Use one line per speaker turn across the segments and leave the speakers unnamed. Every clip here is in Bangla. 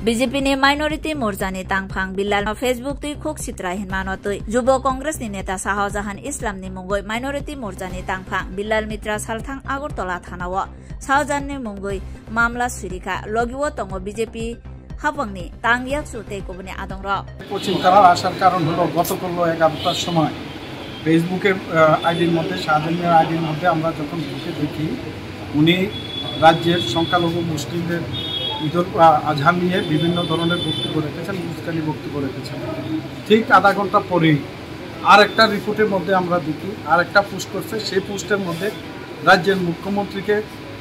बीजेपी ने माइनोरिटी मोर्चा ने तांगफांग बिल्लाल फेसबुक तुई खोक सित्रा हिनमानो तुई जुब कांग्रेस नि नेता शाहजहान इस्लाम नि मुंगोई माइनोरिटी मोर्चा ने तांगफांग बिल्लाल मित्रा सालथांग आगरतला थानाव शाहजहान नि मुंगोई मामला सुरिका लगिव तंग बीजेपी हाबंगनि तांगियाक सुते कोबने आदंग र
কোচিং করার আসার কারণ হলো গতকাল 11টার সময় ফেসবুকের আইডির মধ্যে শাহজাহানের আইডির মধ্যে আমরা যখন ঢুকে দেখি উনি রাজ্যের সংখ্যালঘু মুসলিমদের ঈদুল আজহা নিয়ে বিভিন্ন ধরনের বক্তব্য রেখেছেন, উস্কানি বক্তব্য রেখেছেন। ঠিক আধা ঘন্টা পরেই আরেকটা রিপোর্টের মধ্যে আমরা দেখি আরেকটা পোস্ট করছে, সেই পোস্টের মধ্যে রাজ্যের মুখ্যমন্ত্রীকে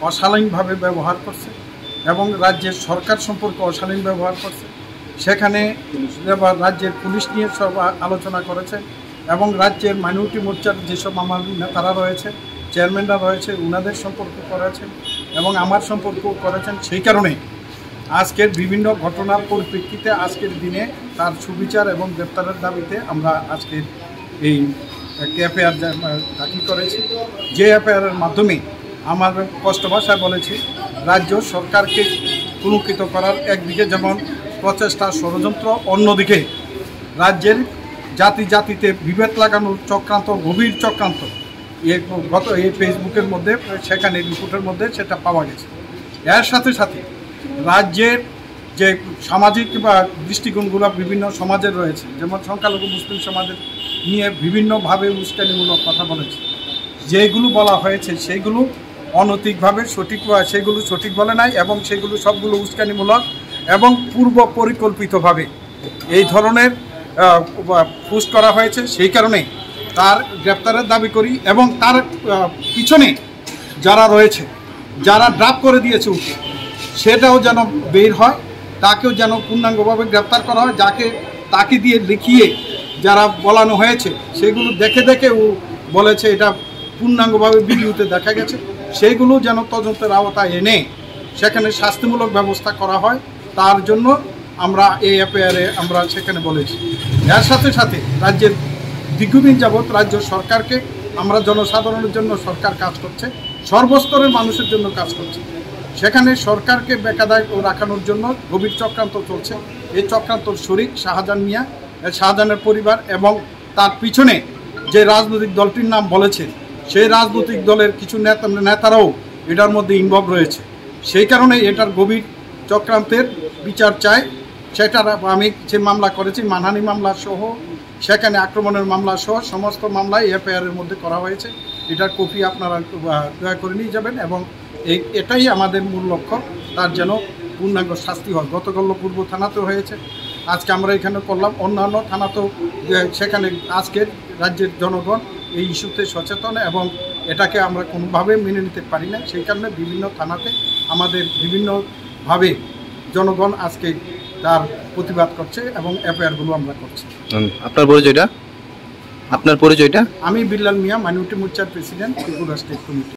অশালীনভাবে ব্যবহার করছে এবং রাজ্যের সরকার সম্পর্কে অশালীন ব্যবহার করছে। সেখানে রাজ্যের পুলিশ নিয়ে সব আলোচনা করেছে এবং রাজ্যের মাইনরিটি মোর্চার যেসব আমার নেতারা রয়েছে, চেয়ারম্যানরা রয়েছে, ওনাদের সম্পর্ক করেছেন এবং আমার সম্পর্কও করেছেন। সেই কারণে আজকের বিভিন্ন ঘটনার পরিপ্রেক্ষিতে আজকের দিনে তার সুবিচার এবং গ্রেপ্তারের দাবিতে আমরা আজকের এই এফআইআর দাখিল করেছি। যে এফআইআরের মাধ্যমে আমার স্পষ্ট ভাষায় বলেছি রাজ্য সরকারকে কুলঙ্কিত করার একদিকে যেমন প্রচেষ্টা ষড়যন্ত্র, অন্যদিকে রাজ্যের জাতিতে বিভেদ লাগানোর চক্রান্ত, গভীর চক্রান্ত এই ফেসবুকের মধ্যে সেখানে রিপোর্টের মধ্যে সেটা পাওয়া গেছে। এর সাথে সাথে রাজ্যের যে সামাজিক বা দৃষ্টিকোণগুলো বিভিন্ন সমাজের রয়েছে, যেমন সংখ্যালঘু মুসলিম সমাজের নিয়ে বিভিন্নভাবে উস্কানিমূলক কথা বলেছে। যেগুলো বলা হয়েছে সেগুলো অনৈতিকভাবে সেগুলো সঠিক বলে নাই এবং সেগুলো সবগুলো উস্কানিমূলক এবং পূর্ব পরিকল্পিতভাবে এই ধরনের পোস্ট করা হয়েছে। সেই কারণে তার গ্রেপ্তারের দাবি করি এবং তার পিছনে যারা রয়েছে, যারা ড্রাফট করে দিয়েছে ওকে, সেটাও যেন বের হয়, তাকেও যেন পূর্ণাঙ্গভাবে গ্রেপ্তার করা হয়। তাকে দিয়ে লিখিয়ে যারা বলানো হয়েছে সেগুলো দেখে ও বলেছে এটা পূর্ণাঙ্গভাবে ভিডিওতে দেখা গেছে, সেইগুলো যেন তদন্তের আওতায় এনে সেখানে শাস্তিমূলক ব্যবস্থা করা হয়। তার জন্য আমরা এই এফআইআরে আমরা সেখানে বলেছি। এর সাথে সাথে রাজ্যের দীর্ঘদিন যাবৎ রাজ্য সরকারকে আমরা জনসাধারণের জন্য সরকার কাজ করছে, সর্বস্তরের মানুষের জন্য কাজ করছে। সেখানে সরকারকে বেকায়দায় রাখানোর জন্য গভীর চক্রান্ত চলছে। এই চক্রান্তর শরিক শাহজাহান মিয়া, শাহজাহানের পরিবার এবং তার পিছনে যে রাজনৈতিক দলটির নাম বলেছে সেই রাজনৈতিক দলের কিছু নেতারাও এটার মধ্যে ইনভলভ রয়েছে। সেই কারণে এটার গভীর চক্রান্তের বিচার চাই। সেটার আমি যে মামলা করেছি, মানহানি মামলা সহ, সেখানে আক্রমণের মামলা সহ সমস্ত মামলায় এফআইআরের মধ্যে করা হয়েছে। এটার কপি আপনারা দয়া করে নিয়ে যাবেন এবং এটাই আমাদের মূল লক্ষ্য, তার যেন পূর্ণাঙ্গ শাস্তি হয়। গতকাল পূর্ব থানাতেও হয়েছে, আজকে আমরা এখানে করলাম, অন্যান্য থানাতেও সেখানে আজকের রাজ্যের জনগণ এই ইস্যুতে সচেতন এবং এটাকে আমরা কোনোভাবে মেনে নিতে পারি না। সেই কারণে বিভিন্ন থানাতে আমাদের বিভিন্নভাবে জনগণ আজকে তার প্রতিবাদ করছে এবং এফআইআরগুলো আমরা করছি।
আপনার পরিচয়টা?
আমি বিল্লাল মিয়া, মাইনরিটি মোর্চার প্রেসিডেন্ট, ত্রিপুরা স্টেট কমিটি।